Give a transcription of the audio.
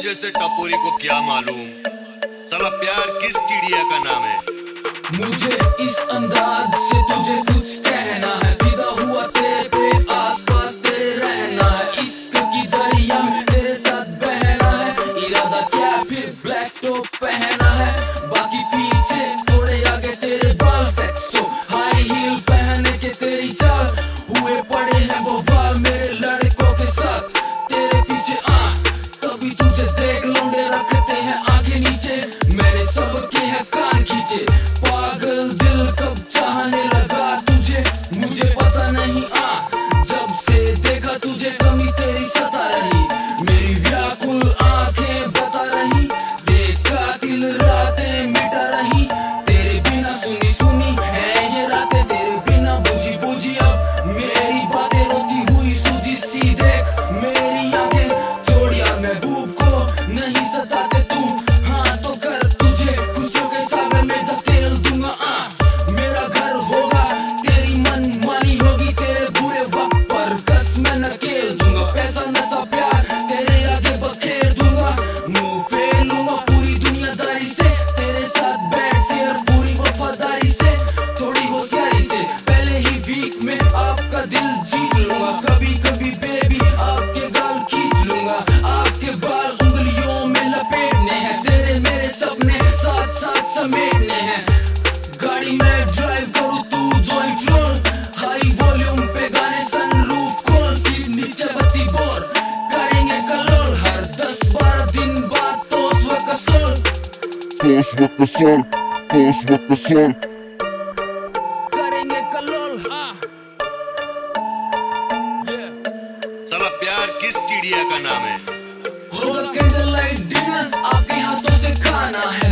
जैसे टपोरी को क्या मालूम साला प्यार किस चिड़िया का नाम है। मुझे इस अंदाज से तुझे कुछ कहना है, फिदा हुआ तेरे पे आसपास तेरे रहना है, इश्क की दरिया में तेरे साथ बहना है, इरादा क्या फिर ब्लैक टॉप पहना है, बाकी पीछे थोड़े आगे तेरे बाल सेक्सो हाई हील पहने के तेरी चाल हुए पड़े हैं वो वाल मेरे लड़कों के साथ तेरे पीछे कभी तुझे देख लौंडे रखते हैं आंखें नीचे, मैंने सबके हैं कान खींचे, पागल दिल कब चाहने लगा तुझे मुझे पता नहीं जब से देखा तुझे कमी तेरी सता रही, मेरी व्याकुल आंखें बता रही, देखा दिल रातें मिटा रही, तेरे बिना सुनी सुनी है ये रातें, तेरे बिना बुझी बुझी अब मेरी बातें रोती हुई सूझी सी देख मेरी आंखें छोड़िया महबूब को नहीं सताते तू हाँ तो कर तुझे खुशियों के सागर में धकेल दूंगा मेरा घर होगा तेरी मन मानी होगी तेरे बुरे वक्त पर कस में नकेल दूंगा, पैसा नशा प्यार तेरे आगे बखेर दूंगा, मुंह फेर लूंगा पूरी दुनियादारी से, तेरे साथ बैठ शेयर पूरी वफादारी से, थोड़ी होशियारी से पहले ही वीक में आपका दिल जीत लूंगा, कभी कभी बेबी आपके गाल खींच लूंगा, आपके बाल उंगलियों में लपेटने हैं, तेरे मेरे सपने साथ साथ समेटने हैं, गाड़ी में ड्राइव करूँ तू जॉइंट रोल, हाई वॉल्यूम पे गाने सनरूफ खोल, सीट नीचे बत्ती बोर करेंगे कलोल, हर 10-12 दिन बाद तोस व कसोल करेंगे कलोल साला प्यार किस चिड़िया का नाम है। होगा कैंडल लाइट डिनर आपके हाथों से खाना है।